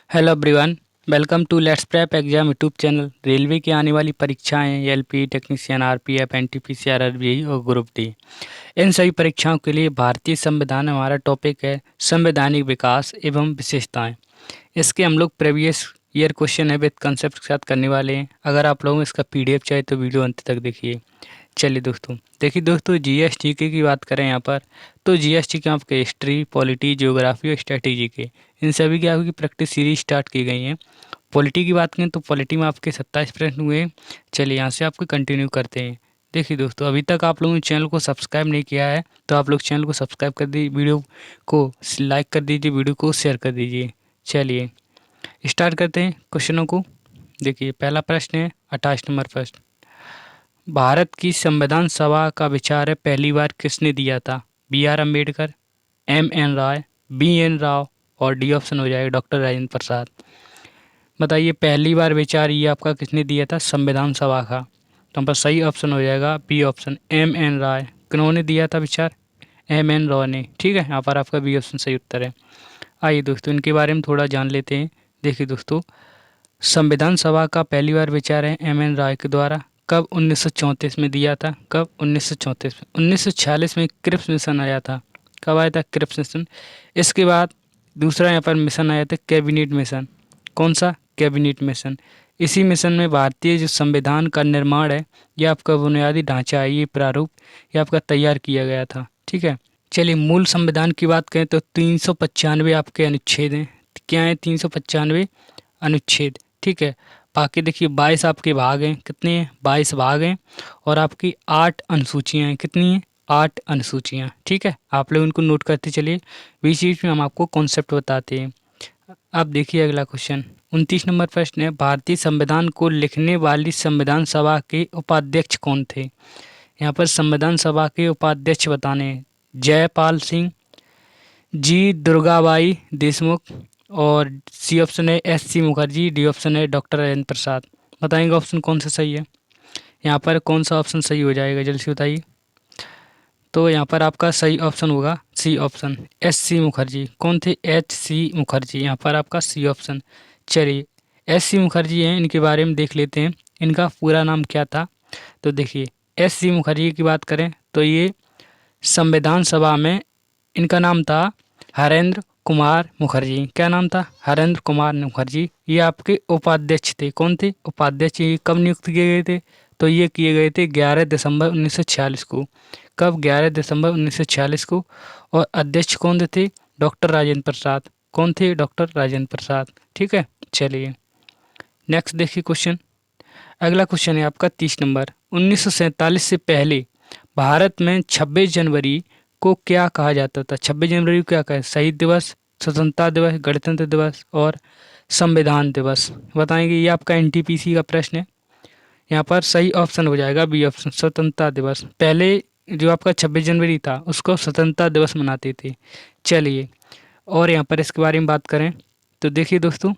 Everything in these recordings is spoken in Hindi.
Hello everyone. Welcome to let's prep exam YouTube channel. Railway की आने वाली परीक्षाएं LP technician, RPF, NTPC, RRB और ग्रुप डी, इन सभी परीक्षाओं के लिए भारतीय संविधान हमारा टॉपिक है। संवैधानिक विकास एवं विशेषताएं। इसके हम लोग प्रीवियस ईयर क्वेश्चन है विद कंसेप्ट के साथ करने वाले हैं। अगर आप लोगों को इसका पीडीएफ चाहिए तो वीडियो अंत तक देखिए। चलिए दोस्तों, देखिए दोस्तों, जीएसटी की बात करें यहाँ पर, तो जीएसटी के आपके हिस्ट्री, पॉलिटी, ज्योग्राफी और स्ट्रेटेजी के, इन सभी की आपकी प्रैक्टिस सीरीज स्टार्ट की गई है। पॉलिटी की बात करें तो पॉलिटी में आपके 27 प्रश्न हुए हैं। चलिए यहाँ से आपको कंटिन्यू करते हैं। देखिए दोस्तों, अभी तक आप लोगों ने चैनल को सब्सक्राइब नहीं किया है तो आप लोग चैनल को सब्सक्राइब कर दीजिए, वीडियो को लाइक कर दीजिए, वीडियो को शेयर कर दीजिए। चलिए स्टार्ट करते हैं क्वेश्चनों को। देखिए पहला प्रश्न है 28 नंबर प्रश्न। भारत की संविधान सभा का विचार पहली बार किसने दिया था? B R Ambedkar, M N Roy, B N Rao और डी ऑप्शन हो जाएगा डॉक्टर राजेंद्र प्रसाद। बताइए पहली बार विचार ये आपका किसने दिया था संविधान सभा का? तो हम पर सही ऑप्शन हो जाएगा बी ऑप्शन, एम एन राय। किन्होंने दिया था विचार? एम एन रॉय ने। ठीक है, यहाँ पर आपका बी ऑप्शन सही उत्तर है। आइए दोस्तों इनके बारे में थोड़ा जान लेते हैं। देखिए दोस्तों, संविधान सभा का पहली बार विचार है एम एन राय के द्वारा। कब? 1934 में दिया था। कब? 1934 में। 1946 में क्रिप्स मिशन आया था। कब आया था क्रिप्स मिशन? इसके बाद दूसरा यहाँ पर मिशन आया था कैबिनेट मिशन। कौन सा? Cabinet mission. इसी मिशन में भारतीय जो संविधान का निर्माण है, ये आपका बुनियादी ढांचा है, ये प्रारूप ये आपका तैयार किया गया था। ठीक है, चलिए मूल संविधान की बात करें तो 395 आपके अनुच्छेद हैं। क्या है? 395 अनुच्छेद। ठीक है, बाकी देखिए 22 आपके भाग हैं। कितने हैं? 22 भाग हैं। और आपकी 8 अनुसूचियाँ हैं। कितनी हैं? 8 अनुसूचियाँ। ठीक है, आप लोग उनको नोट करते चलिए, बीच बीच में हम आपको कॉन्सेप्ट बताते हैं। अब देखिए अगला क्वेश्चन 29 नंबर प्रश्न है। भारतीय संविधान को लिखने वाली संविधान सभा के उपाध्यक्ष कौन थे? यहाँ पर संविधान सभा के उपाध्यक्ष बताने हैं। जयपाल सिंह, जी दुर्गाबाई देशमुख और सी ऑप्शन है S C Mukherjee, D option है डॉक्टर राजेंद्र प्रसाद। बताएंगे ऑप्शन कौन सा सही है? यहाँ पर कौन सा ऑप्शन सही हो जाएगा, जल्दी से बताइए। तो यहाँ पर आपका सही ऑप्शन होगा C option, S C Mukherjee. कौन थे? H C Mukherjee. यहाँ पर आपका सी ऑप्शन। चलिए एस सी मुखर्जी हैं, इनके बारे में देख लेते हैं। इनका पूरा नाम क्या था? तो देखिए एस सी मुखर्जी की बात करें तो ये संविधान सभा में इनका नाम था हरेंद्र कुमार मुखर्जी। क्या नाम था? हरेंद्र कुमार मुखर्जी। ये आपके उपाध्यक्ष थे। कौन थे? उपाध्यक्ष। ये कब नियुक्त किए गए थे? तो ये किए गए थे 11 दिसंबर 1946 को। कब? 11 दिसंबर 1946 को। और अध्यक्ष कौन थे? डॉक्टर राजेंद्र प्रसाद। कौन थे? डॉक्टर राजेंद्र प्रसाद। ठीक है, चलिए नेक्स्ट देखिए क्वेश्चन। अगला क्वेश्चन है आपका 30 नंबर। 1947 से पहले भारत में 26 जनवरी को क्या कहा जाता था? 26 जनवरी को क्या कहा? शहीद दिवस, स्वतंत्रता दिवस, गणतंत्र दिवस और संविधान दिवस। बताएंगे, ये आपका एनटीपीसी का प्रश्न है। यहाँ पर सही ऑप्शन हो जाएगा बी ऑप्शन, स्वतंत्रता दिवस। पहले जो आपका 26 जनवरी था उसको स्वतंत्रता दिवस मनाते थे। चलिए और यहाँ पर इसके बारे में बात करें तो देखिए दोस्तों,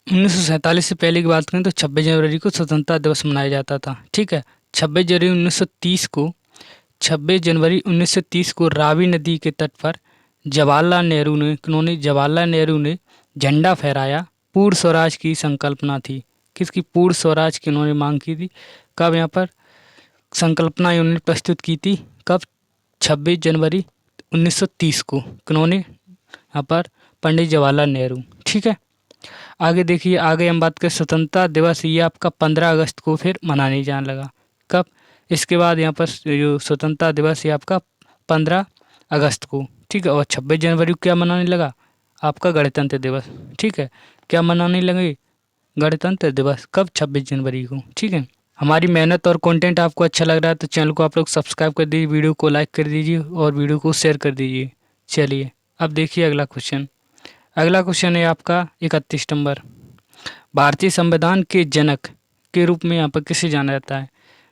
1947 से पहले की बात करें तो 26 जनवरी को स्वतंत्रता दिवस मनाया जाता था। ठीक है, 26 जनवरी 1930 को 26 जनवरी 1930 को रावी नदी के तट पर जवाहरलाल नेहरू ने, उन्होंने जवाहरलाल नेहरू ने झंडा फहराया। पूर्ण स्वराज की संकल्पना थी। किसकी? पूर्ण स्वराज की उन्होंने मांग की थी। कब यहाँ पर संकल्पना उन्होंने प्रस्तुत की थी? कब? 26 जनवरी 1930 को। उन्होंने यहाँ पर पंडित जवाहरलाल नेहरू। ठीक है, आगे देखिए, आगे हम बात करें स्वतंत्रता दिवस, ये आपका 15 अगस्त को फिर मनाने जाने लगा। कब? इसके बाद यहाँ पर जो स्वतंत्रता दिवस है आपका 15 अगस्त को। ठीक है, और 26 जनवरी को क्या मनाने लगा? आपका गणतंत्र दिवस। ठीक है, क्या मनाने लगे? गणतंत्र दिवस। कब? 26 जनवरी को। ठीक है, हमारी मेहनत और कंटेंट आपको अच्छा लग रहा है तो चैनल को आप लोग सब्सक्राइब कर दीजिए, वीडियो को लाइक कर दीजिए और वीडियो को शेयर कर दीजिए। चलिए अब देखिए अगला क्वेश्चन। अगला क्वेश्चन है आपका 31 नंबर। भारतीय संविधान के जनक के रूप में यहाँ पर किसे जाना जाता है?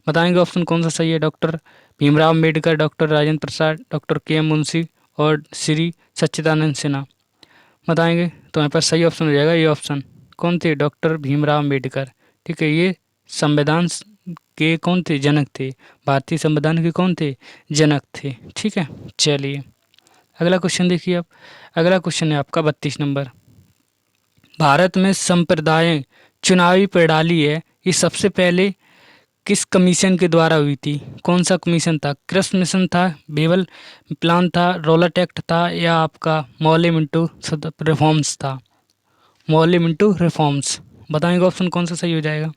बताएंगे ऑप्शन कौन सा सही है? डॉक्टर भीमराव अम्बेडकर, डॉक्टर राजेंद्र प्रसाद, डॉक्टर के एम मुंशी और श्री सच्चिदानंद सिन्हा। बताएंगे तो यहाँ पर सही ऑप्शन हो जाएगा ये ऑप्शन। कौन थे? डॉक्टर भीमराव अम्बेडकर। ठीक है, ये संविधान के कौन थे? जनक थे। भारतीय संविधान के कौन थे? जनक थे। ठीक है, चलिए अगला क्वेश्चन देखिए। अब अगला क्वेश्चन है आपका 32 नंबर। भारत में संप्रदाय चुनावी प्रणाली है, ये सबसे पहले किस कमीशन के द्वारा हुई थी? कौन सा कमीशन था? क्रिप्स मिशन था, बेबल प्लान था, रॉलेट एक्ट था, या आपका मौले मिंटो रिफॉर्म्स था? मौले मिंटो रिफॉर्म्स। बताएंगे ऑप्शन कौन सा सही हो जाएगा?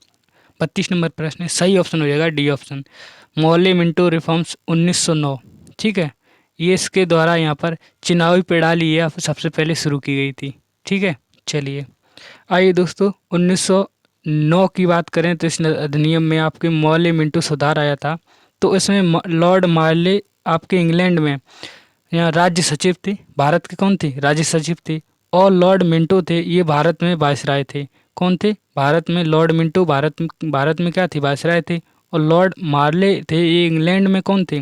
32 नंबर प्रश्न है, सही ऑप्शन हो जाएगा डी ऑप्शन, मौले मिंटो रिफॉर्म्स 1909। ठीक है, ये इसके द्वारा यहाँ पर चुनावी प्रणाली ये सबसे पहले शुरू की गई थी। ठीक है, चलिए आइए दोस्तों 1909 की बात करें तो इस अधिनियम में आपके मौले मिंटो सुधार आया था। तो इसमें लॉर्ड मार्ले आपके इंग्लैंड में यहाँ राज्य सचिव थे। भारत के कौन थे? राज्य सचिव थे। और लॉर्ड मिंटो थे, ये भारत में वायसराय थे। कौन थे? भारत में लॉर्ड मिंटो भारत में क्या थे? वायसराय थे। और लॉर्ड मार्ले थे, ये इंग्लैंड में कौन थे?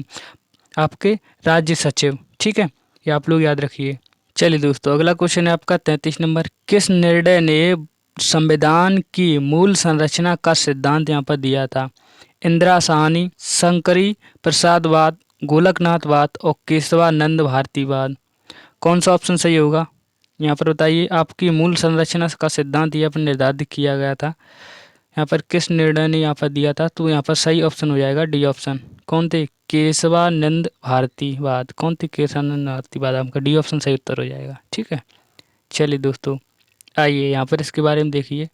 आपके राज्य सचिव। ठीक है, ये आप लोग याद रखिए। चलिए दोस्तों, अगला क्वेश्चन है आपका 33 नंबर। किस निर्णय ने संविधान की मूल संरचना का सिद्धांत यहाँ पर दिया था? इंदिरा साहनी, शंकरी प्रसादवाद, गोलकनाथवाद और केशवानंद भारतीवाद। कौन सा ऑप्शन सही होगा यहाँ पर बताइए? आपकी मूल संरचना का सिद्धांत यहाँ पर निर्धारित किया गया था, यहाँ पर किस निर्णय ने यहाँ पर दिया था? तो यहाँ पर सही ऑप्शन हो जाएगा डी ऑप्शन। कौन थे? केशवानंद भारतीवाद। कौन थे? केशवानंद भारतीवाद। आपका डी ऑप्शन सही उत्तर हो जाएगा। ठीक है, चलिए दोस्तों आइए यहाँ पर इसके बारे में देखिए।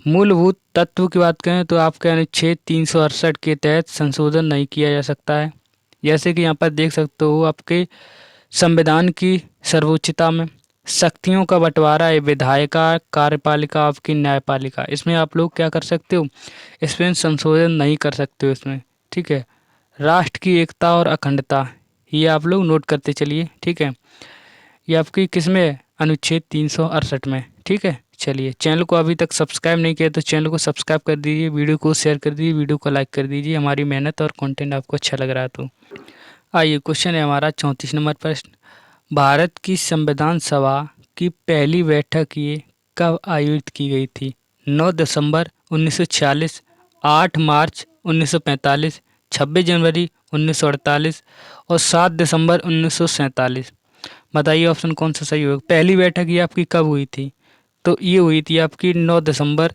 मूलभूत तत्व की बात करें तो आपके अनुच्छेद 368 के तहत संशोधन नहीं किया जा सकता है। जैसे कि यहाँ पर देख सकते हो, आपके संविधान की सर्वोच्चता में शक्तियों का बंटवारा है, विधायिका, कार्यपालिका, आपकी न्यायपालिका। इसमें आप लोग क्या कर सकते हो? इसमें संशोधन नहीं कर सकते हो इसमें। ठीक है, राष्ट्र की एकता और अखंडता, ये आप लोग नोट करते चलिए। ठीक है, ये आपकी किस में है? अनुच्छेद 368 में। ठीक है, चलिए चैनल को अभी तक सब्सक्राइब नहीं किया तो चैनल को सब्सक्राइब कर दीजिए, वीडियो को शेयर कर दीजिए, वीडियो को लाइक कर दीजिए, हमारी मेहनत और कंटेंट आपको अच्छा लग रहा है तो। आइए क्वेश्चन है हमारा 34 नंबर प्रश्न। भारत की संविधान सभा की पहली बैठक ये कब आयोजित की गई थी? 9 दिसंबर 1946, 8 मार्च 1945, 26 जनवरी 1948 और 7 दिसंबर 1947। बताइए ऑप्शन कौन सा सही होगा? पहली बैठक ये आपकी कब हुई थी? तो ये हुई थी आपकी 9 दिसंबर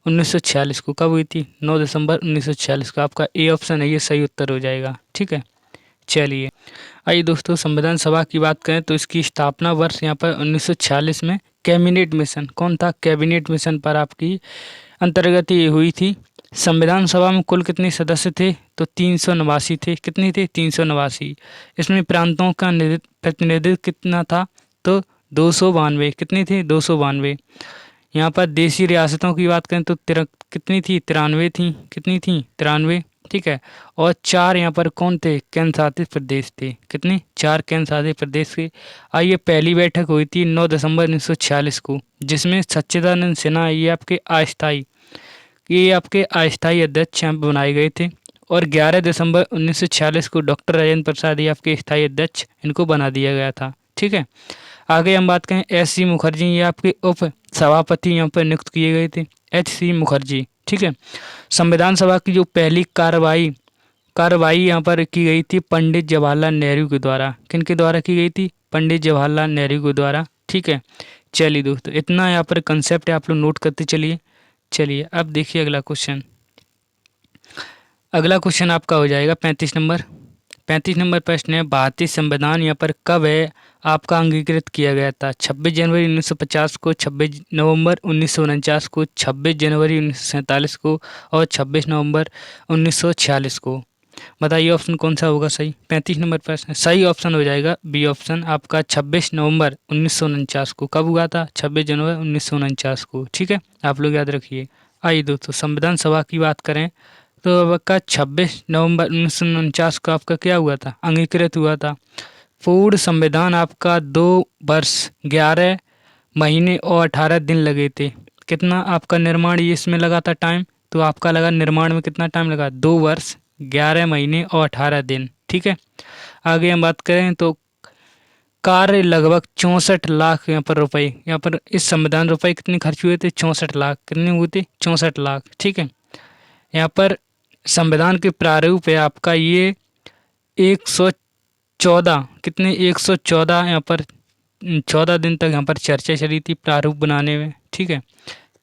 1946 को। कब हुई थी? 9 दिसंबर 1946 को। आपका ए ऑप्शन है, ये सही उत्तर हो जाएगा। ठीक है, चलिए आइए दोस्तों संविधान सभा की बात करें तो इसकी स्थापना वर्ष यहाँ पर 1946 में कैबिनेट मिशन, कौन था? कैबिनेट मिशन पर आपकी अंतर्गत ये हुई थी। संविधान सभा में कुल कितने सदस्य थे? तो 389 थे। कितने थे? 389। इसमें प्रांतों का प्रतिनिधित्व कितना था? तो 292। कितने थे? 292। यहाँ पर देशी रियासतों की बात करें तो कितनी थी? 93 थी। कितनी थी? 93। ठीक है, और 4 यहाँ पर कौन थे? केंद्र शासित प्रदेश थे। कितने? 4 केंद्र शासित प्रदेश के। आइए पहली बैठक हुई थी 9 दिसंबर 1946 को, जिसमें सच्चिदानंद सिन्हा ये आपके अस्थायी अध्यक्ष बनाए गए थे। और 11 दिसंबर 1946 को डॉक्टर राजेंद्र प्रसाद ये आपके स्थायी अध्यक्ष इनको बना दिया गया था। ठीक है, आगे हम बात करें एस.सी. मुखर्जी, ये आपके उप सभापति यहाँ पर नियुक्त किए गए थे, H.C. मुखर्जी। ठीक है, संविधान सभा की जो पहली कार्रवाई यहाँ पर की गई थी पंडित जवाहरलाल नेहरू के द्वारा। किन के द्वारा की गई थी? पंडित जवाहरलाल नेहरू के द्वारा। ठीक है, चलिए दोस्तों इतना यहाँ पर कंसेप्ट है, आप लोग नोट करते चलिए। चलिए अब देखिए अगला क्वेश्चन। अगला क्वेश्चन आपका हो जाएगा 35 नंबर। 35 नंबर प्रश्न है, भारतीय संविधान यहाँ पर कब है आपका अंगीकृत किया गया था? 26 जनवरी 1950 को, 26 नवंबर 1949 को, 26 जनवरी 1947 को और 26 नवंबर 1946 को। बताइए ऑप्शन कौन सा होगा सही? 35 नंबर प्रश्न सही ऑप्शन हो जाएगा बी ऑप्शन, आपका 26 नवंबर 1949 को। कब हुआ था? 26 जनवरी 1949 को। ठीक है, आप लोग याद रखिए। आइए दोस्तों संविधान सभा की बात करें तो आपका 26 नवंबर 1949 को आपका क्या हुआ था? अंगीकृत हुआ था। पूर्ण संविधान आपका 2 वर्ष 11 महीने और 18 दिन लगे थे। कितना आपका निर्माण ये इसमें लगा था टाइम? तो आपका लगा निर्माण में कितना टाइम लगा? 2 वर्ष 11 महीने और 18 दिन। ठीक है, आगे हम बात करें तो कार्य लगभग 64 लाख यहाँ पर रुपए, यहाँ पर इस संविधान रुपए कितने खर्च हुए थे? 64 लाख। कितने हुए थे? 64 लाख। ठीक है, यहाँ पर संविधान के प्रारूप है आपका ये 114, कितने? 114 यहाँ पर 14 दिन तक यहाँ पर चर्चा चली थी प्रारूप बनाने में। ठीक है,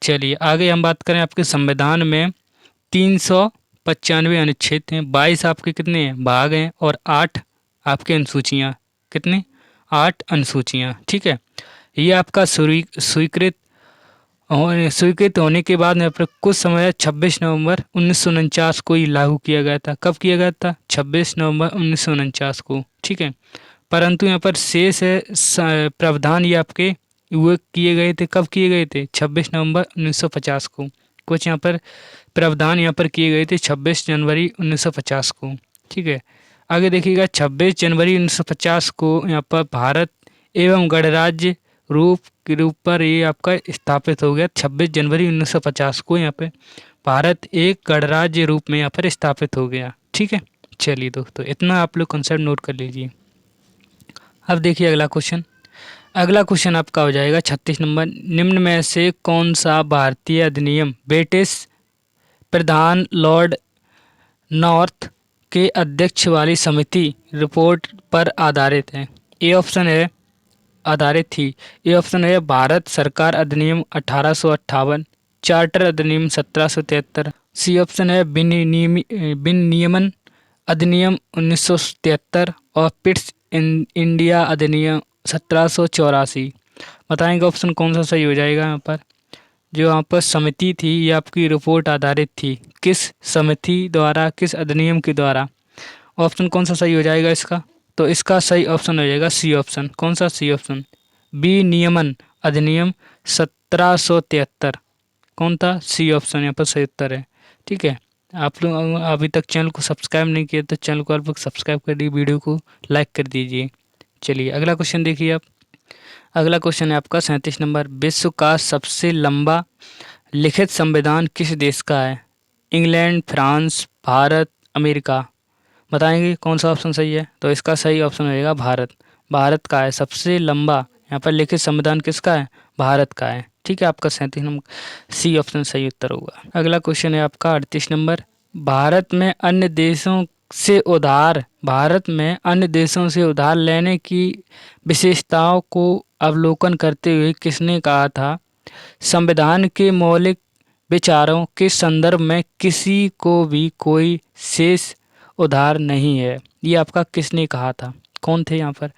चलिए आगे हम बात करें। आपके संविधान में 395 अनुच्छेद हैं, 22 आपके कितने हैं भाग हैं, और 8 आपके अनुसूचियाँ, कितने 8 अनुसूचियाँ। ठीक है, ये आपका स्वीकृत होने के बाद में कुछ समय 26 नवंबर 1949 को ही लागू किया गया था। कब किया गया था? 26 नवंबर 1949 को। ठीक है, परंतु यहाँ पर शेष है प्रावधान ये आपके वो किए गए थे। कब किए गए थे? 26 नवंबर 1950 को। कुछ यहाँ पर प्रावधान यहाँ पर किए गए थे 26 जनवरी 1950 को। ठीक है, आगे देखिएगा 26 जनवरी 1950 को यहाँ पर भारत एवं गणराज्य रूप के रूप पर ये आपका स्थापित हो गया। 26 जनवरी 1950 को यहाँ पे भारत एक गणराज्य रूप में यहाँ पर स्थापित हो गया। ठीक है, चलिए दोस्तों इतना आप लोग कंसेप्ट नोट कर लीजिए। अब देखिए अगला क्वेश्चन। अगला क्वेश्चन आपका हो जाएगा 36 नंबर। निम्न में से कौन सा भारतीय अधिनियम ब्रिटिश प्रधान लॉर्ड नॉर्थ के अध्यक्ष वाली समिति रिपोर्ट पर आधारित है? ए ऑप्शन है आधारित थी। ए ऑप्शन है भारत सरकार अधिनियम 1858, चार्टर अधिनियम 1773। सी ऑप्शन है विनियमन अधिनियम 1973 और पिट्स इंडिया अधिनियम 1784। बताएंगे ऑप्शन कौन सा सही हो जाएगा। यहाँ पर जो यहाँ पर समिति थी ये आपकी रिपोर्ट आधारित थी, किस समिति द्वारा, किस अधिनियम के द्वारा? ऑप्शन कौन सा सही हो जाएगा इसका? तो इसका सही ऑप्शन हो जाएगा सी ऑप्शन। कौन सा? सी ऑप्शन, विनियमन अधिनियम 1773। कौन था? सी ऑप्शन यहाँ पर सही उत्तर है। ठीक है, आप लोग अभी तक चैनल को सब्सक्राइब नहीं किया तो चैनल को आप लोग सब्सक्राइब कर दीजिए, वीडियो को लाइक कर दीजिए। चलिए अगला क्वेश्चन देखिए आप। अगला क्वेश्चन है आपका 37 नंबर। विश्व का सबसे लंबा लिखित संविधान किस देश का है? England, France, Bharat, America. बताएंगे कौन सा ऑप्शन सही है? तो इसका सही ऑप्शन होएगा भारत। भारत का है सबसे लंबा यहाँ पर लिखित संविधान। किसका है? भारत का है। ठीक है, आपका 37 नंबर सी ऑप्शन सही उत्तर होगा। अगला क्वेश्चन है आपका 38 नंबर। भारत में अन्य देशों से उधार लेने की विशेषताओं को अवलोकन करते हुए किसने कहा था, संविधान के मौलिक विचारों के संदर्भ में किसी को भी कोई शेष उधार नहीं है? ये आपका किसने कहा था? कौन थे यहाँ पर?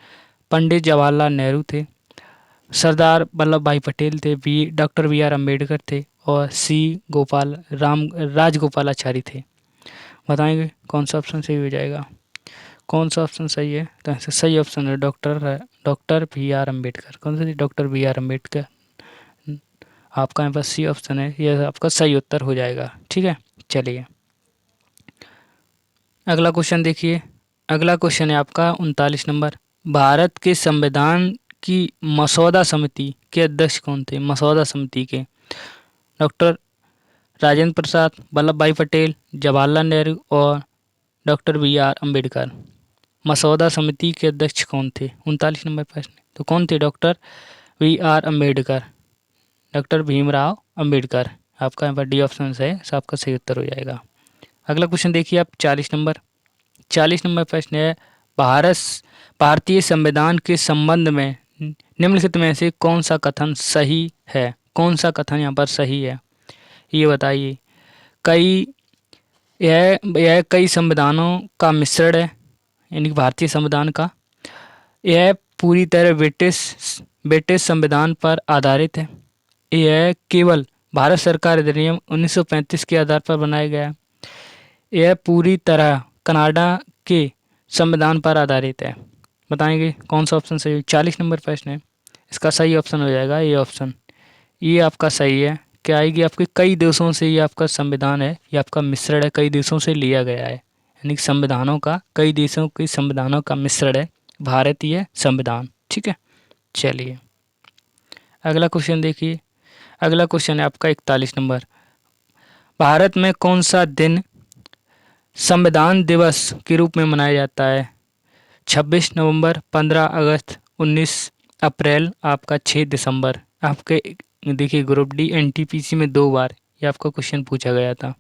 पंडित जवाहरलाल नेहरू थे, सरदार वल्लभ भाई पटेल थे, डॉक्टर बी.आर. अम्बेडकर थे, और राजगोपालाचारी थे। बताएंगे कौन सा ऑप्शन सही हो जाएगा? कौन सा ऑप्शन सही है? तो सही ऑप्शन है डॉक्टर बी.आर. अम्बेडकर। कौन सा? Doctor B R. अम्बेडकर। आपका यहाँ पर सी ऑप्शन है, यह आपका सही उत्तर हो जाएगा। ठीक है, चलिए अगला क्वेश्चन देखिए। अगला क्वेश्चन है आपका 39 नंबर। भारत के संविधान की मसौदा समिति के अध्यक्ष कौन थे? मसौदा समिति के डॉक्टर राजेंद्र प्रसाद, वल्लभ भाई पटेल, जवाहरलाल नेहरू और डॉक्टर बी.आर. अम्बेडकर। मसौदा समिति के अध्यक्ष कौन थे? 39 नंबर प्रश्न। तो कौन थे? Doctor B R. Ambedkar, doctor Bhimrao Ambedkar. आपका यहाँ पर डी ऑप्शन है, आपका सही उत्तर हो जाएगा। अगला क्वेश्चन देखिए आप 40 नंबर। 40 नंबर प्रश्न है भारतीय संविधान के संबंध में निम्नलिखित में से कौन सा कथन सही है? कौन सा कथन यहाँ पर सही है ये बताइए। यह कई संविधानों का मिश्रण है, यानी भारतीय संविधान का। यह पूरी तरह ब्रिटिश संविधान पर आधारित है। यह केवल भारत सरकार अधिनियम 1935 के आधार पर बनाया गया है। यह पूरी तरह कनाडा के संविधान पर आधारित है। बताएंगे कौन सा ऑप्शन सही है? 40 नंबर प्रश्न है, इसका सही ऑप्शन हो जाएगा ये ऑप्शन। ये आपका सही है। क्या आएगी? आपके कई देशों से ये आपका संविधान है, ये आपका मिश्रण है, कई देशों से लिया गया है, यानी संविधानों का, कई देशों के संविधानों का मिश्रण है भारतीय संविधान। ठीक है, चलिए अगला क्वेश्चन देखिए। अगला क्वेश्चन है आपका 41 नंबर। भारत में कौन सा दिन संविधान दिवस के रूप में मनाया जाता है? 26 नवंबर, 15 अगस्त, 19 अप्रैल, आपका 6 दिसंबर। आपके देखिए ग्रुप डी एनटीपीसी में 2 बार ये आपका क्वेश्चन पूछा गया था।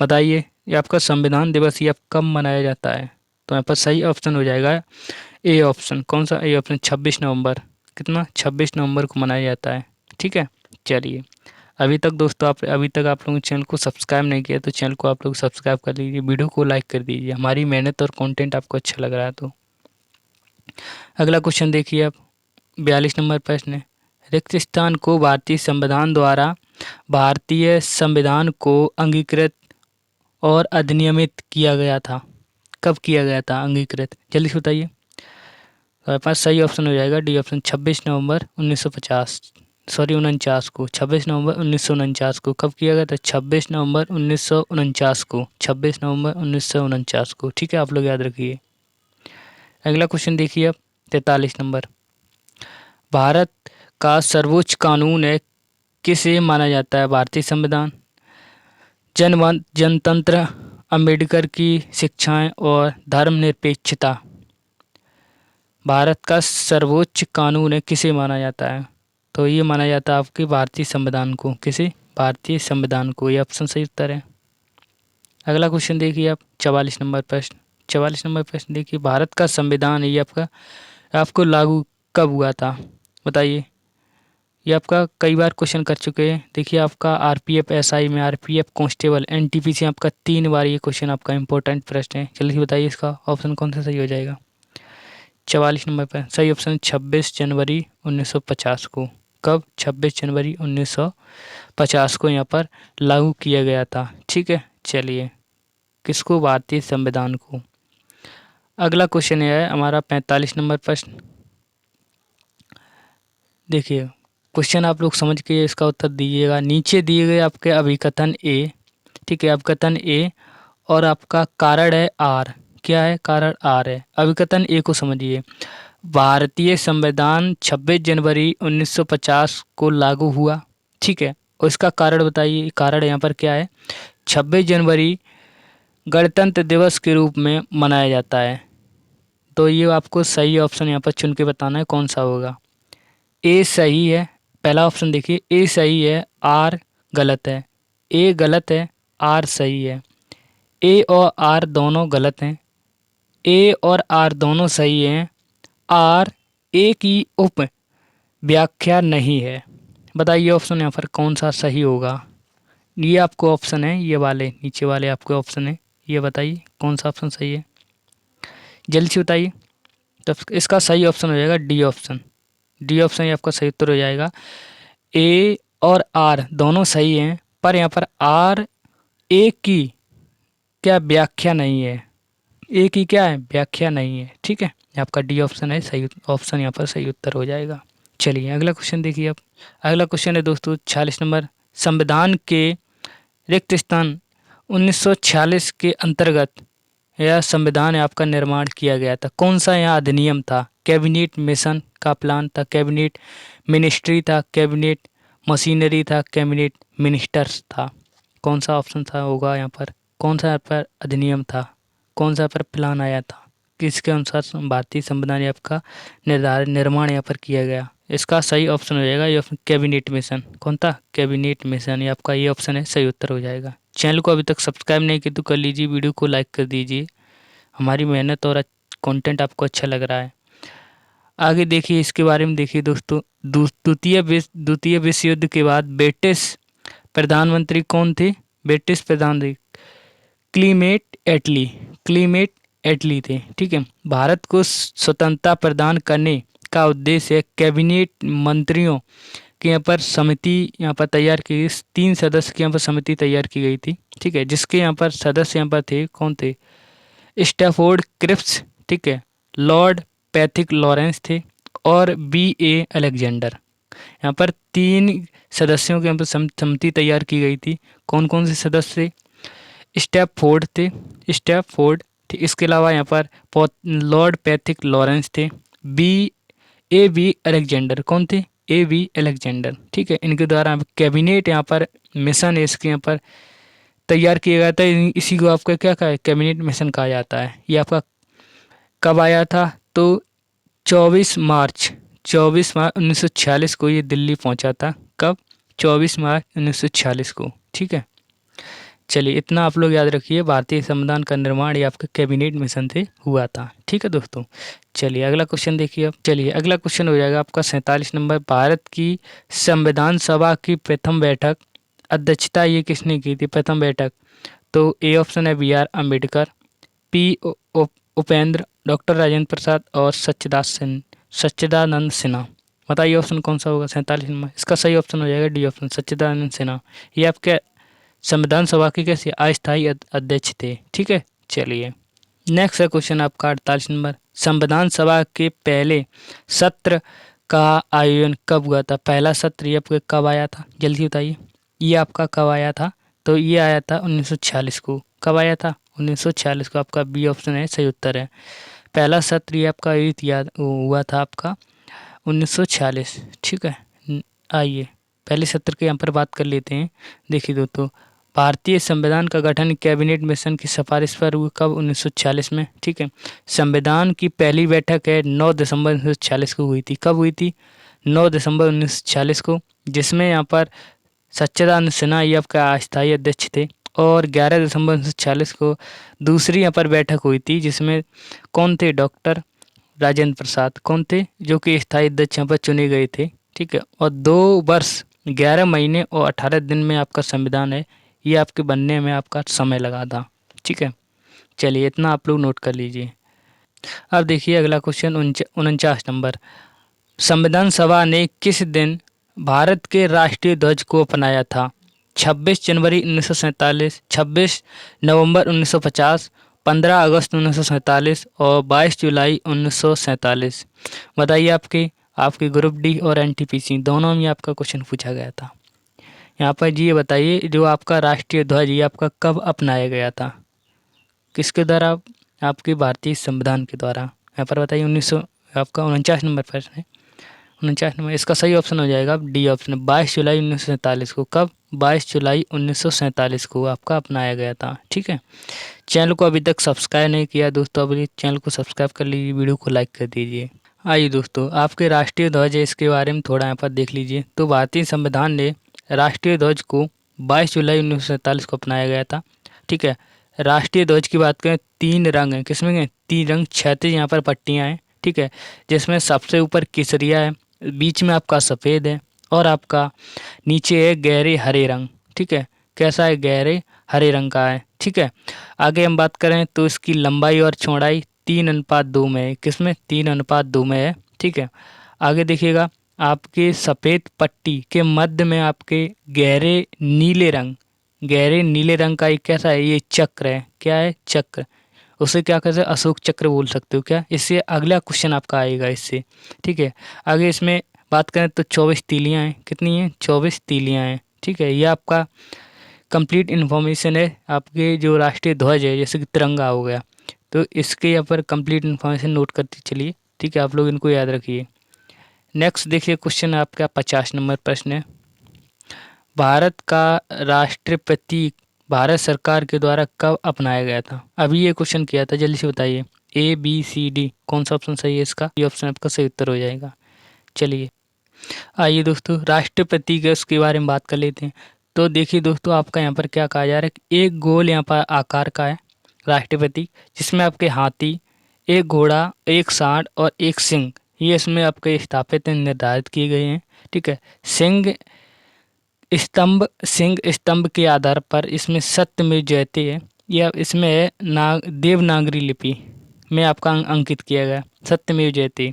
बताइए ये आपका संविधान दिवस ये कब मनाया जाता है? तो यहाँ पर सही ऑप्शन हो जाएगा ए ऑप्शन। कौन सा? ए ऑप्शन 26 नवंबर। कितना 26 नवंबर को मनाया जाता है। ठीक है, चलिए अभी तक दोस्तों आप लोगों ने चैनल को सब्सक्राइब नहीं किया तो चैनल को आप लोग सब्सक्राइब कर लीजिए, वीडियो को लाइक कर दीजिए, हमारी मेहनत और कंटेंट आपको अच्छा लग रहा है तो। अगला क्वेश्चन देखिए आप, 42 नंबर प्रश्न है, रिक्त स्थान को भारतीय संविधान द्वारा भारतीय संविधान को अंगीकृत और अधिनियमित किया गया था। कब किया गया था अंगीकृत, जल्दी से बताइए। हमारे पास सही ऑप्शन हो जाएगा डी ऑप्शन, 26 नवंबर 1950 सॉरी 49 को, 26 नवंबर 1949 को। कब किया गया था? 26 नवंबर 1949 को, 26 नवंबर 1949 को। ठीक है, आप लोग याद रखिए। अगला क्वेश्चन देखिए अब, 43 नंबर, भारत का सर्वोच्च कानून है किसे माना जाता है? भारतीय संविधान, जनतंत्र, अम्बेडकर की शिक्षाएं और धर्मनिरपेक्षता। भारत का सर्वोच्च कानून है किसे माना जाता है? तो ये माना जाता है आपके भारतीय संविधान को। किसे? भारतीय संविधान को। ये ऑप्शन सही उत्तर है। अगला क्वेश्चन देखिए आप, 44 नंबर प्रश्न। 44 नंबर प्रश्न देखिए, भारत का संविधान ये आपको लागू कब हुआ था? बताइए। ये आपका कई बार क्वेश्चन कर चुके हैं। देखिए आपका आरपीएफ एसआई में, आरपीएफ कांस्टेबल, एनटीपीसी आपका 3 बार ये क्वेश्चन आपका इंपॉर्टेंट प्रश्न है। जल्दी बताइए इसका ऑप्शन कौन सा सही हो जाएगा। 44 नंबर पर सही ऑप्शन 26 जनवरी 1950 को। कब? 26 जनवरी 1950 को यहाँ पर लागू किया गया था। ठीक है, चलिए किसको? भारतीय संविधान को। अगला क्वेश्चन है हमारा 45 नंबर प्रश्न। देखिए क्वेश्चन आप लोग समझ के इसका उत्तर दीजिएगा। नीचे दिए गए आपके अभिकथन ए, ठीक है, अभिकथन ए और आपका कारण है आर। क्या है? कारण आर है। अभिकथन ए को समझिए, भारतीय संविधान 26 जनवरी 1950 को लागू हुआ। ठीक है, और इसका कारण बताइए। कारण यहाँ पर क्या है? 26 जनवरी गणतंत्र दिवस के रूप में मनाया जाता है। तो ये आपको सही ऑप्शन यहाँ पर चुन के बताना है कौन सा होगा। ए सही है, पहला ऑप्शन देखिए, ए सही है, आर गलत है। ए गलत है, आर सही है। ए और आर दोनों गलत हैं। ए और आर दोनों सही हैं। आर ए की उप व्याख्या नहीं है। बताइए ऑप्शन यहाँ पर कौन सा सही होगा। ये आपको ऑप्शन है, ये वाले नीचे वाले आपके ऑप्शन है, ये बताइए कौन सा ऑप्शन सही है, जल्दी से बताइए। तो इसका सही ऑप्शन हो जाएगा डी ऑप्शन। डी ऑप्शन ये आपका सही उत्तर हो जाएगा। ए और आर दोनों सही हैं, पर यहाँ पर आर ए की क्या व्याख्या नहीं है। ए की क्या है? व्याख्या नहीं है। ठीक है, आपका डी ऑप्शन है सही ऑप्शन, यहाँ पर सही उत्तर हो जाएगा। चलिए अगला क्वेश्चन देखिए आप। अगला क्वेश्चन है दोस्तों 46 नंबर, संविधान के रिक्त स्थान 1946 के अंतर्गत यह संविधान आपका निर्माण किया गया था। कौन सा यहाँ अधिनियम था? कैबिनेट मिशन का प्लान था, कैबिनेट मिनिस्ट्री था, कैबिनेट मशीनरी था, कैबिनेट मिनिस्टर्स था। कौन सा ऑप्शन था होगा यहाँ पर? कौन सा यहाँ पर अधिनियम था? कौन सा पर प्लान आया था? किसके अनुसार भारतीय संविधान आपका निर्माण यहाँ पर किया गया? इसका सही ऑप्शन हो जाएगा ये ऑप्शन, कैबिनेट मिशन। कौन था? Cabinet mission. ये आपका ये ऑप्शन है, सही उत्तर हो जाएगा। चैनल को अभी तक सब्सक्राइब नहीं किया तो कर लीजिए, वीडियो को लाइक कर दीजिए, हमारी मेहनत और कंटेंट आपको अच्छा लग रहा है। आगे देखिए इसके बारे में देखिए दोस्तों, द्वितीय विश्व युद्ध के बाद ब्रिटिश प्रधानमंत्री कौन थे? ब्रिटिश प्रधानमंत्री क्लीमेट एटली थे। ठीक है, भारत को स्वतंत्रता प्रदान करने का उद्देश्य है कैबिनेट मंत्रियों की यहाँ पर समिति यहाँ पर तैयार की गई। 3 सदस्य की यहाँ पर समिति तैयार की गई थी। ठीक है, जिसके यहाँ पर सदस्य यहाँ पर थे कौन थे? स्टैफोर्ड क्रिप्स, ठीक है, लॉर्ड पैथिक लॉरेंस थे और बी.ए. अलेक्जेंडर। यहाँ पर 3 सदस्यों की यहाँ पर समिति तैयार की गई थी। कौन कौन से सदस्य थे? स्टैफोर्ड थे, स्टैफोर्ड। इसके अलावा यहाँ पर लॉर्ड पैथिक लॉरेंस थे, बी अलेक्जेंडर। कौन थे? ए अलेक्जेंडर। ठीक है, इनके द्वारा कैबिनेट यहाँ पर मिशन है इसके यहाँ पर तैयार किया गया था। इसी को आपका क्या कहा है? कैबिनेट मिशन कहा जाता है। ये आपका कब आया था? तो 24 मार्च 1946 को ये दिल्ली पहुंचा था। कब? 24 मार्च 1946 को। ठीक है, चलिए इतना आप लोग याद रखिए, भारतीय संविधान का निर्माण ये आपके कैबिनेट मिशन से हुआ था। ठीक है दोस्तों। चलिए अगला क्वेश्चन देखिए अब। चलिए अगला क्वेश्चन हो जाएगा आपका 47 नंबर। भारत की संविधान सभा की प्रथम बैठक अध्यक्षता ये किसने की थी, प्रथम बैठक? तो ए ऑप्शन है B R Ambedkar, Upendra, doctor Rajendra Prasad और सच्चिदानंद सिन्हा। बताइए ऑप्शन कौन सा होगा 47 नंबर? इसका सही ऑप्शन हो जाएगा डी ऑप्शन, सच्चिदानंद सिन्हा। ये आपके संविधान सभा के कैसे अस्थायी अध्यक्ष थे। ठीक है। चलिए नेक्स्ट है क्वेश्चन आपका 48 नंबर। संविधान सभा के पहले सत्र का आयोजन कब हुआ था? पहला सत्र ये आपके कब आया था, जल्दी बताइए। ये आपका कब आया था? तो ये आया था 1946 को। कब आया था? 1946 को। आपका बी ऑप्शन है सही उत्तर है। पहला सत्र ये आपका याद हुआ था आपका 1946। ठीक है। आइए पहले सत्र के यहाँ पर बात कर लेते हैं। देखिए दोस्तों, भारतीय संविधान का गठन कैबिनेट मिशन की सिफारिश पर हुआ कब? 1946 में। ठीक है। संविधान की पहली बैठक है 9 दिसंबर 1946 को हुई थी। कब हुई थी? 9 दिसंबर 1946 को, जिसमें यहाँ पर सच्चिदानंद सिन्हा ये आपका अस्थायी अध्यक्ष थे। और 11 दिसंबर 1946 को दूसरी यहाँ पर बैठक हुई थी, जिसमें कौन थे? डॉक्टर राजेंद्र प्रसाद कौन थे, जो कि स्थायी अध्यक्ष यहाँ पर चुने गए थे। ठीक है। और 2 वर्ष 11 महीने और 18 दिन में आपका संविधान है ये आपके बनने में आपका समय लगा था। ठीक है। चलिए इतना आप लोग नोट कर लीजिए। अब देखिए अगला क्वेश्चन 49 नंबर। संविधान सभा ने किस दिन भारत के राष्ट्रीय ध्वज को अपनाया था? 26 जनवरी 1947, 26 नवंबर 1950, 15 अगस्त 1947 और 22 जुलाई 1947। बताइए आपके ग्रुप डी और एनटीपीसी दोनों में आपका क्वेश्चन पूछा गया था। यहाँ पर जी ये बताइए, जो आपका राष्ट्रीय ध्वज ये आपका कब अपनाया गया था? किसके द्वारा? आपके भारतीय संविधान के द्वारा। यहाँ पर बताइए 1900 आपका 49 नंबर प्रश्न है। 49 नंबर इसका सही ऑप्शन हो जाएगा डी ऑप्शन, 22 जुलाई 1947 को। कब? 22 जुलाई 1947 को आपका अपनाया गया था। ठीक है। चैनल को अभी तक सब्सक्राइब नहीं किया दोस्तों, अभी चैनल को सब्सक्राइब कर लीजिए, वीडियो को लाइक कर दीजिए। आइए दोस्तों, आपके राष्ट्रीय ध्वज है इसके बारे में थोड़ा यहाँ पर देख लीजिए। तो भारतीय संविधान ने राष्ट्रीय ध्वज को 22 जुलाई 1947 को अपनाया गया था। ठीक है। राष्ट्रीय ध्वज की बात करें, 3 रंग हैं। किसमें हैं? 3 रंग, 36 यहाँ पर पट्टियाँ हैं। ठीक है। जिसमें सबसे ऊपर केसरिया है, बीच में आपका सफ़ेद है और आपका नीचे है गहरे हरे रंग। ठीक है। कैसा है? गहरे हरे रंग का है। ठीक है। आगे हम बात करें तो इसकी लंबाई और चौड़ाई 3:2 में है। किसमें? 3:2 में है। ठीक है। आगे देखिएगा, आपके सफ़ेद पट्टी के मध्य में आपके गहरे नीले रंग का एक कैसा है? ये चक्र है। क्या है? चक्र। उसे क्या कहते हैं? अशोक चक्र बोल सकते हो क्या? इससे अगला क्वेश्चन आपका आएगा इससे। ठीक है। आगे इसमें बात करें तो 24 तीलियाँ हैं। कितनी हैं? 24 तीलियाँ हैं। ठीक है। ये आपका कंप्लीट इन्फॉर्मेशन है आपके जो राष्ट्रीय ध्वज है, जैसे कि तिरंगा हो गया, तो इसके यहाँ पर कंप्लीट इन्फॉर्मेशन नोट करते चलिए। ठीक है। आप लोग इनको याद रखिए। नेक्स्ट देखिए क्वेश्चन आपका 50 नंबर प्रश्न है। भारत का राष्ट्रीय प्रतीक भारत सरकार के द्वारा कब अपनाया गया था? अभी ये क्वेश्चन किया था, जल्दी से बताइए। ए बी सी डी कौन सा ऑप्शन सही है इसका? ये ऑप्शन आपका सही उत्तर हो जाएगा। चलिए आइए दोस्तों, राष्ट्रीय प्रतीक है उसके बारे में बात कर लेते हैं। तो देखिए दोस्तों, आपका यहाँ पर क्या कहा जा रहा है कि एक गोल यहाँ पर आकार का है राष्ट्रीय प्रतीक, जिसमें आपके हाथी, एक घोड़ा, एक सांड और एक सिंह ये इसमें आपके स्थापित निर्धारित किए गए हैं। ठीक है। सिंह स्तंभ के आधार पर इसमें सत्यमेव जयते है। यह इसमें है देवनागरी लिपि में आपका अंकित किया गया सत्यमेव जयते।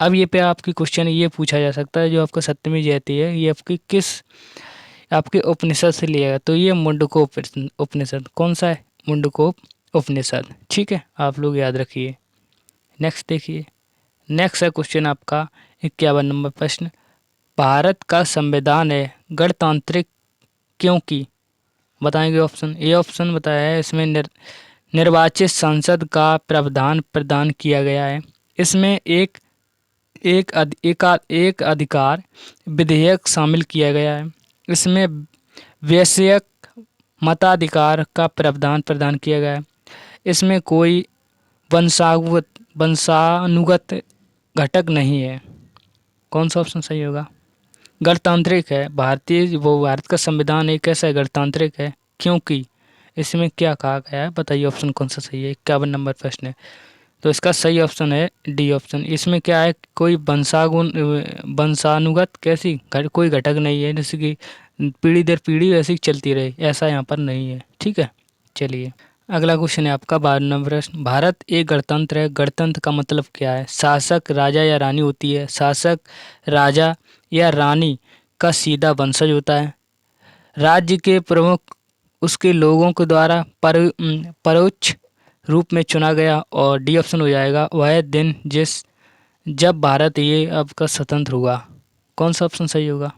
अब ये पे आपकी क्वेश्चन ये पूछा जा सकता है, जो आपका सत्यमेव जयते है ये आपकी किस आपके उपनिषद से लिया गया? तो ये मुंडकोप उपनिषद। कौन सा है? मुंडकोप उपनिषद। ठीक है। आप लोग याद रखिए। नेक्स्ट देखिए, नेक्स्ट है क्वेश्चन आपका 51 नंबर प्रश्न। भारत का संविधान है गणतांत्रिक क्योंकि? बताएंगे ऑप्शन। ए ऑप्शन बताया है, इसमें निर्वाचित संसद का प्रावधान प्रदान किया गया है। इसमें एक अधिकार विधेयक शामिल किया गया है। इसमें वैश्विक मताधिकार का प्रावधान प्रदान किया गया है। इसमें कोई वंशानुगत घटक नहीं है। कौन सा ऑप्शन सही होगा? गणतांत्रिक है। भारत का संविधान एक ऐसा गणतांत्रिक है क्योंकि इसमें क्या कहा गया है बताइए, ऑप्शन कौन सा सही है। 51 नंबर प्रश्न है, तो इसका सही ऑप्शन है डी ऑप्शन। इसमें क्या है, कोई वंशानुगत कैसी कोई घटक नहीं है, जैसे कि पीढ़ी दर पीढ़ी वैसे ही चलती रहे, ऐसा यहाँ पर नहीं है। ठीक है, चलिए अगला क्वेश्चन है आपका 12 नंबर प्रश्न। भारत एक गणतंत्र है, गणतंत्र का मतलब क्या है। शासक राजा या रानी होती है, शासक राजा या रानी का सीधा वंशज होता है, राज्य के प्रमुख उसके लोगों के द्वारा परोक्ष रूप में चुना गया, और डी ऑप्शन हो जाएगा वह दिन जब भारत ये आपका स्वतंत्र हुआ। कौन सा ऑप्शन सही होगा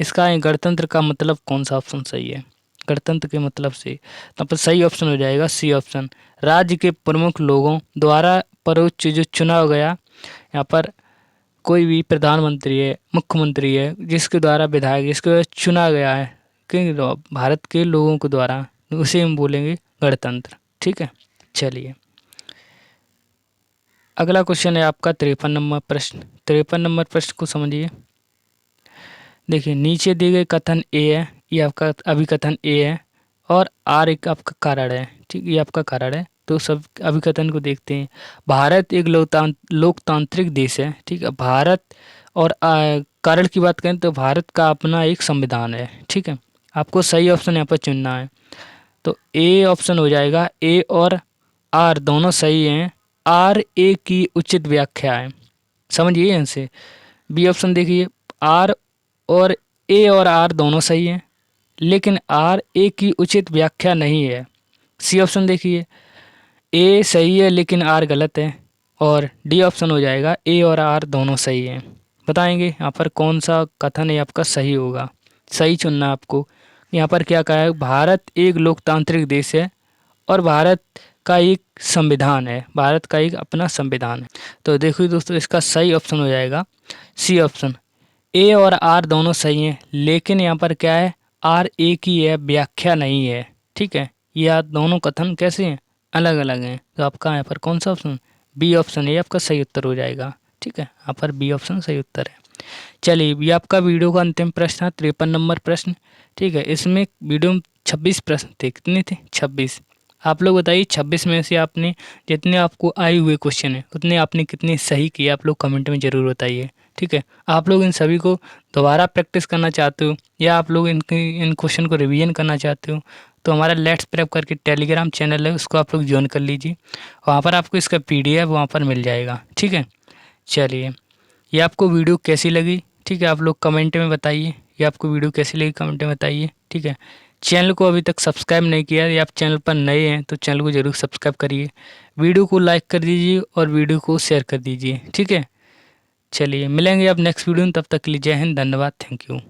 इसका, गणतंत्र का मतलब कौन सा ऑप्शन सही है गणतंत्र के मतलब से, तो पर सही ऑप्शन हो जाएगा सी ऑप्शन, राज्य के प्रमुख लोगों द्वारा परोक्ष जो चुना गया। यहाँ पर कोई भी प्रधानमंत्री है, मुख्यमंत्री है, जिसके द्वारा विधायक जिसके द्वारा चुना गया है कि भारत के लोगों के द्वारा, उसे हम बोलेंगे गणतंत्र। ठीक है, चलिए अगला क्वेश्चन है आपका 53 नंबर प्रश्न। 53 नंबर प्रश्न को समझिए। देखिए नीचे दिए गए कथन ए है, ये आपका अभिकथन ए है, और आर एक आपका कारण है। ठीक, ये आपका कारण है। तो सब अभिकथन को देखते हैं। भारत एक लोकतांत्रिक देश है। ठीक है, भारत और कारण की बात करें तो भारत का अपना एक संविधान है। ठीक है, आपको सही ऑप्शन यहाँ पर चुनना है, तो ए ऑप्शन हो जाएगा। ए और आर दोनों सही हैं, आर ए की उचित व्याख्या है, समझिए इनसे। बी ऑप्शन देखिए, आर और ए और आर दोनों सही हैं, लेकिन आर ए की उचित व्याख्या नहीं है। सी ऑप्शन देखिए, ए सही है लेकिन आर गलत है, और डी ऑप्शन हो जाएगा ए और आर दोनों सही हैं। बताएंगे यहाँ पर कौन सा कथन है आपका सही होगा, सही चुनना है आपको। यहाँ पर क्या कहा है, भारत एक लोकतांत्रिक देश है और भारत का एक संविधान है, भारत का एक अपना संविधान है। तो देखिए दोस्तों, इसका सही ऑप्शन हो जाएगा सी ऑप्शन, ए और आर दोनों सही हैं, लेकिन यहाँ पर क्या है, आर ए की यह व्याख्या नहीं है। ठीक है, यह दोनों कथन कैसे हैं, अलग अलग हैं। तो आपका यहाँ पर कौन सा ऑप्शन, बी ऑप्शन है आपका सही उत्तर हो जाएगा। ठीक है, यहाँ पर बी ऑप्शन सही उत्तर है। चलिए ये आपका वीडियो का अंतिम प्रश्न है, 53 नंबर प्रश्न। ठीक है, इसमें वीडियो में 26 प्रश्न थे, कितने थे 26। आप लोग बताइए 26 में से आपने जितने आपको आए हुए क्वेश्चन है उतने आपने कितने सही किए, आप लोग कमेंट में ज़रूर बताइए। ठीक है, आप लोग इन सभी को दोबारा प्रैक्टिस करना चाहते हो या आप लोग इन क्वेश्चन को रिवीजन करना चाहते हो, तो हमारा लेट्स प्रेप करके टेलीग्राम चैनल है, उसको आप लोग ज्वाइन कर लीजिए। वहाँ पर आपको इसका PDF वहाँ पर मिल जाएगा। ठीक है, चलिए ये आपको वीडियो कैसी लगी, ठीक है, आप लोग कमेंट में बताइए। ये आपको वीडियो कैसी लगी कमेंट में बताइए। ठीक है, चैनल को अभी तक सब्सक्राइब नहीं किया या आप चैनल पर नए हैं तो चैनल को ज़रूर सब्सक्राइब करिए, वीडियो को लाइक कर दीजिए और वीडियो को शेयर कर दीजिए। ठीक है, चलिए मिलेंगे अब नेक्स्ट वीडियो में, तब तक के लिए जय हिंद, धन्यवाद, थैंक यू।